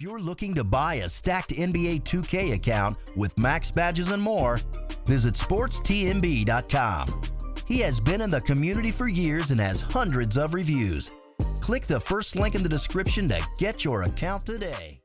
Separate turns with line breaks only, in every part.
If you're looking to buy a stacked NBA 2K account with max badges and more, visit sportstmb.com. He has been in the community for years and has hundreds of reviews. Click the first link in the description to get your account today.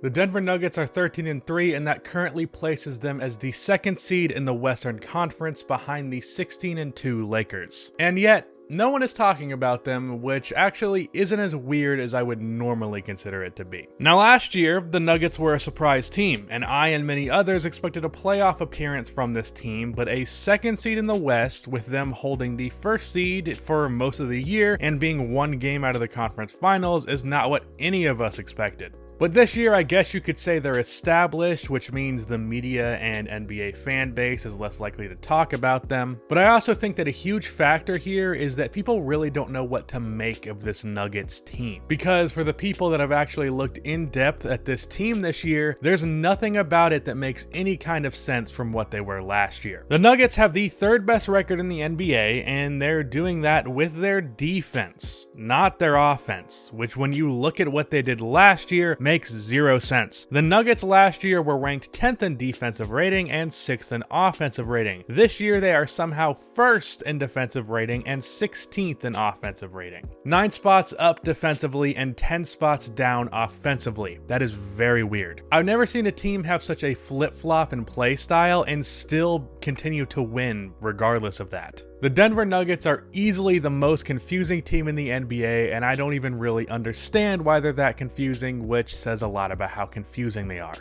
The Denver Nuggets are 13-3, and that currently places them as the second seed in the Western Conference behind the 16-2 Lakers. And yet, no one is talking about them, which actually isn't as weird as I would normally consider it to be. Now, last year, the Nuggets were a surprise team, and I and many others expected a playoff appearance from this team, but a second seed in the West, with them holding the first seed for most of the year and being one game out of the conference finals, is not what any of us expected. But this year, I guess you could say they're established, which means the media and NBA fan base is less likely to talk about them. But I also think that a huge factor here is that people really don't know what to make of this Nuggets team. Because for the people that have actually looked in depth at this team this year, there's nothing about it that makes any kind of sense from what they were last year. The Nuggets have the third best record in the NBA, and they're doing that with their defense, not their offense, which when you look at what they did last year, makes zero sense. The Nuggets last year were ranked 10th in defensive rating and 6th in offensive rating. This year they are somehow 1st in defensive rating and 16th in offensive rating. 9 spots up defensively and 10 spots down offensively. That is very weird. I've never seen a team have such a flip-flop in play style and still continue to win regardless of that. The Denver Nuggets are easily the most confusing team in the NBA, and I don't even really understand why they're that confusing, which says a lot about how confusing they are,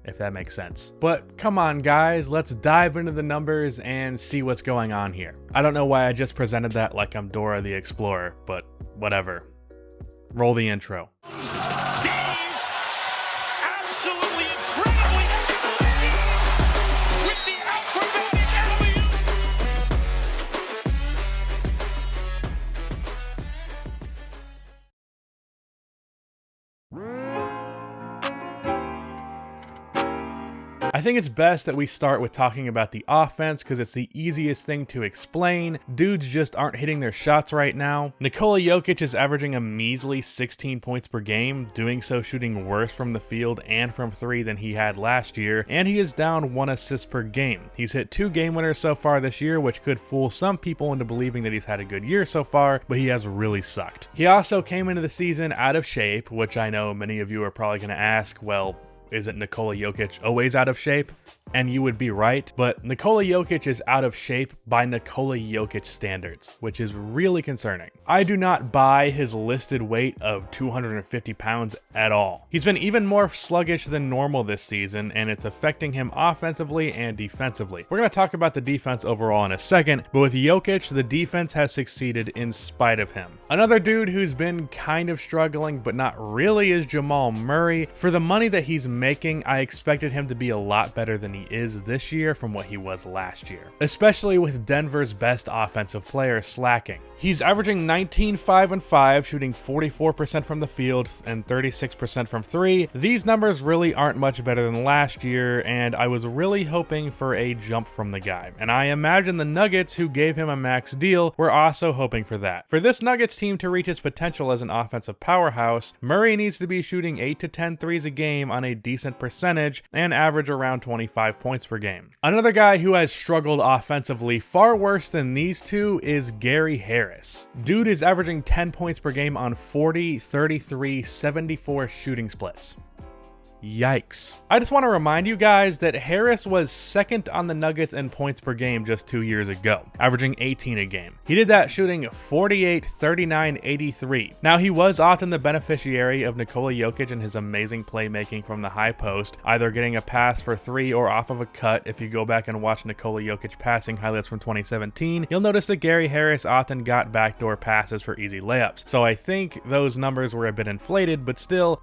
if that makes sense. But come on guys, let's dive into the numbers and see what's going on here. I don't know why I just presented that like I'm Dora the Explorer, but whatever. Roll the intro. I think it's best that we start with talking about the offense because it's the easiest thing to explain. Dudes just aren't hitting their shots right now. Nikola Jokic is averaging a measly 16 points per game, doing so shooting worse from the field and from 3 than he had last year, and he is down 1 assist per game. He's hit 2 game winners so far this year, which could fool some people into believing that he's had a good year so far, but he has really sucked. He also came into the season out of shape, which I know many of you are probably going to ask, well, isn't Nikola Jokic always out of shape? And you would be right, but Nikola Jokic is out of shape by Nikola Jokic standards, which is really concerning. I do not buy his listed weight of 250 pounds at all. He's been even more sluggish than normal this season, and it's affecting him offensively and defensively. We're going to talk about the defense overall in a second, but with Jokic, the defense has succeeded in spite of him. Another dude who's been kind of struggling, but not really, is Jamal Murray. For the money that he's making, I expected him to be a lot better than he is this year from what he was last year, especially with Denver's best offensive player slacking. He's averaging 19, 5, and 5, shooting 44% from the field and 36% from 3. These numbers really aren't much better than last year, and I was really hoping for a jump from the guy. And I imagine the Nuggets, who gave him a max deal, were also hoping for that. For this Nuggets team to reach its potential as an offensive powerhouse, Murray needs to be shooting 8 to 10 threes a game on a decent percentage and average around 25 points per game. Another guy who has struggled offensively far worse than these two is Gary Harris. Dude is averaging 10 points per game on 40, 33, 74 shooting splits. Yikes. I just want to remind you guys that Harris was second on the Nuggets in points per game just 2 years ago, averaging 18 a game. He did that shooting 48, 39, 83. Now, he was often the beneficiary of Nikola Jokic and his amazing playmaking from the high post, either getting a pass for 3 or off of a cut. If you go back and watch Nikola Jokic passing highlights from 2017, you'll notice that Gary Harris often got backdoor passes for easy layups. So I think those numbers were a bit inflated, but still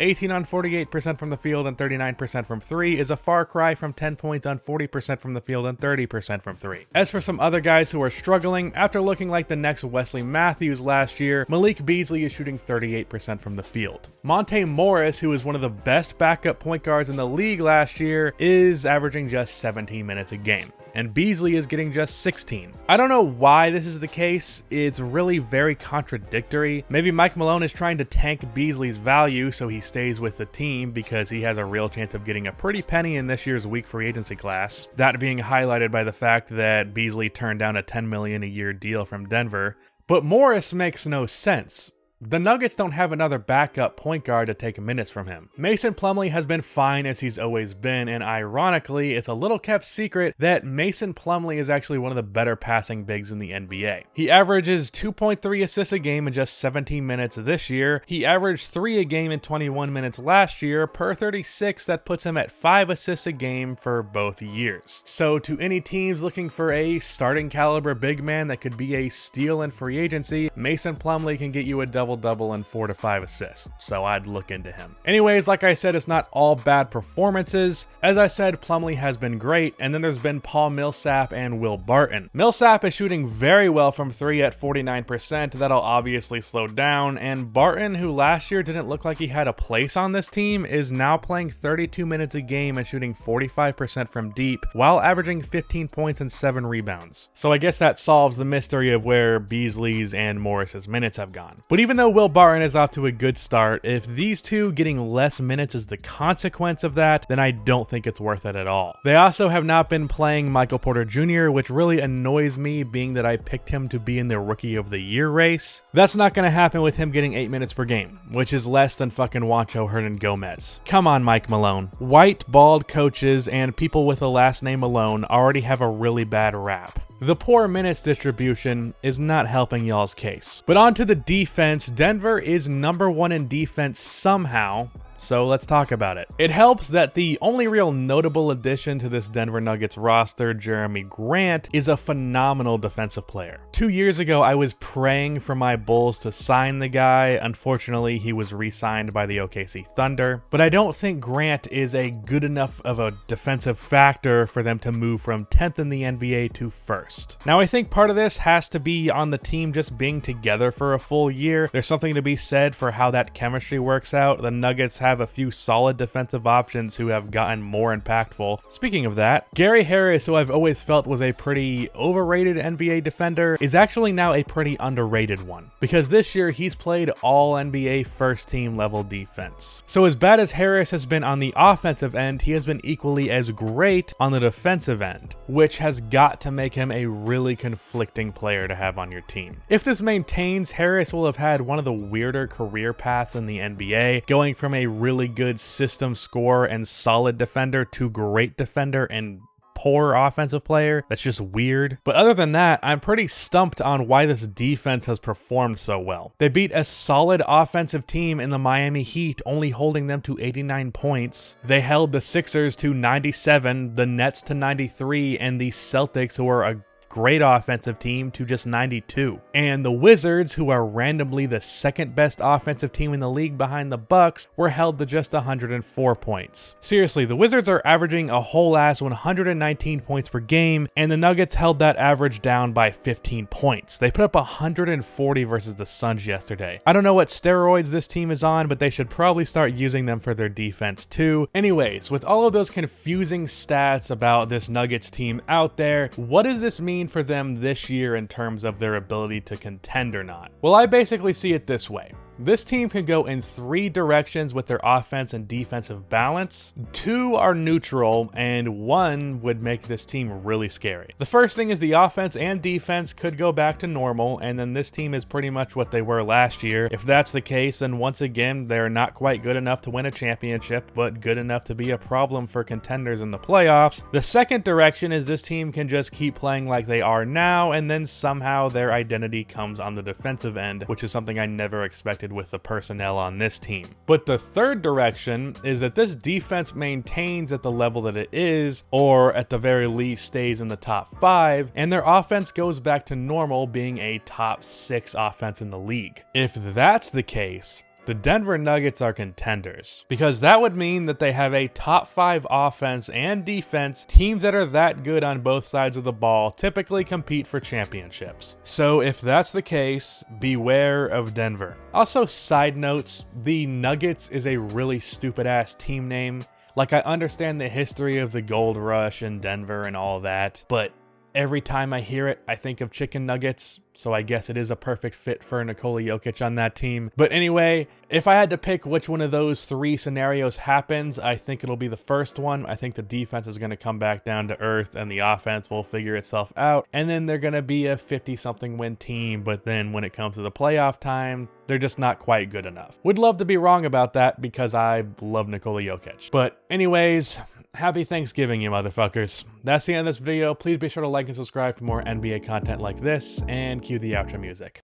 18 on 48% from the field and 39% from 3 is a far cry from 10 points on 40% from the field and 30% from 3. As for some other guys who are struggling, after looking like the next Wesley Matthews last year, Malik Beasley is shooting 38% from the field. Monte Morris, who is one of the best backup point guards in the league last year, is averaging just 17 minutes a game. and Beasley is getting just 16. I don't know why this is the case. It's really very contradictory. Maybe Mike Malone is trying to tank Beasley's value so he stays with the team because he has a real chance of getting a pretty penny in this year's weak free agency class. That being highlighted by the fact that Beasley turned down a $10 million a year deal from Denver. But Morris makes no sense. The Nuggets don't have another backup point guard to take minutes from him. Mason Plumlee has been fine as he's always been, and ironically, it's a little kept secret that Mason Plumlee is actually one of the better passing bigs in the NBA. He averages 2.3 assists a game in just 17 minutes this year. He averaged 3 a game in 21 minutes last year. Per 36, that puts him at 5 assists a game for both years. So to any teams looking for a starting caliber big man that could be a steal in free agency, Mason Plumlee can get you a double and 4 to 5 assists, so I'd look into him. Anyways, like I said, it's not all bad performances. As I said, Plumlee has been great, and then there's been Paul Millsap and Will Barton. Millsap is shooting very well from 3 at 49%, that'll obviously slow down, and Barton, who last year didn't look like he had a place on this team, is now playing 32 minutes a game and shooting 45% from deep, while averaging 15 points and 7 rebounds. So I guess that solves the mystery of where Beasley's and Morris's minutes have gone. But even though Will Barton is off to a good start, if these two getting less minutes is the consequence of that, then I don't think it's worth it at all. They also have not been playing Michael Porter Jr., which really annoys me, being that I picked him to be in the Rookie of the Year race. That's not going to happen with him getting 8 minutes per game, which is less than fucking Juancho Hernan-Gomez. Come on, Mike Malone. White, bald coaches and people with a last name Malone already have a really bad rap. The poor minutes distribution is not helping y'all's case. But on to the defense. Denver is number 1 in defense somehow, so let's talk about it. It helps that the only real notable addition to this Denver Nuggets roster, Jeremy Grant, is a phenomenal defensive player. 2 years ago, I was praying for my Bulls to sign the guy. Unfortunately, he was re-signed by the OKC Thunder, but I don't think Grant is a good enough of a defensive factor for them to move from 10th in the NBA to 1st. Now, I think part of this has to be on the team just being together for a full year. There's something to be said for how that chemistry works out. The Nuggets have a few solid defensive options who have gotten more impactful. Speaking of that, Gary Harris, who I've always felt was a pretty overrated NBA defender, is actually now a pretty underrated one, because this year he's played all NBA first team level defense. So as bad as Harris has been on the offensive end, he has been equally as great on the defensive end, which has got to make him a really conflicting player to have on your team. If this maintains, Harris will have had one of the weirder career paths in the NBA, going from a really good system scorer and solid defender to great defender and poor offensive player. That's just weird. But other than that, I'm pretty stumped on why this defense has performed so well. They beat a solid offensive team in the Miami Heat, only holding them to 89 points. They held the Sixers to 97, the Nets to 93, and the Celtics, who are a great offensive team, to just 92. And the Wizards, who are randomly the second best offensive team in the league behind the Bucks, were held to just 104 points. Seriously, the Wizards are averaging a whole ass 119 points per game, and the Nuggets held that average down by 15 points. They put up 140 versus the Suns yesterday. I don't know what steroids this team is on, but they should probably start using them for their defense too. Anyways, with all of those confusing stats about this Nuggets team out there, what does this mean for them this year in terms of their ability to contend or not? Well, I basically see it this way. This team can go in 3 directions with their offense and defensive balance. 2 are neutral, and 1 would make this team really scary. The first thing is the offense and defense could go back to normal, and then this team is pretty much what they were last year. If that's the case, then once again, they're not quite good enough to win a championship, but good enough to be a problem for contenders in the playoffs. The second direction is this team can just keep playing like they are now, and then somehow their identity comes on the defensive end, which is something I never expected with the personnel on this team. But the third direction is that this defense maintains at the level that it is, or at the very least stays in the top 5, and their offense goes back to normal, being a top 6 offense in the league. If that's the case, the Denver Nuggets are contenders, because that would mean that they have a top 5 offense and defense. Teams that are that good on both sides of the ball typically compete for championships. So if that's the case, beware of Denver. Also, side notes, the Nuggets is a really stupid ass team name. Like, I understand the history of the gold rush in Denver and all that, but every time I hear it, I think of chicken nuggets, so I guess it is a perfect fit for Nikola Jokic on that team. But anyway, if I had to pick which one of those three scenarios happens, I think it'll be the first one. I think the defense is going to come back down to earth and the offense will figure itself out, and then they're going to be a 50-something win team, but then when it comes to the playoff time, they're just not quite good enough. Would love to be wrong about that because I love Nikola Jokic. But anyways, happy Thanksgiving, you motherfuckers. That's the end of this video. Please be sure to like and subscribe for more NBA content like this, and cue the outro music.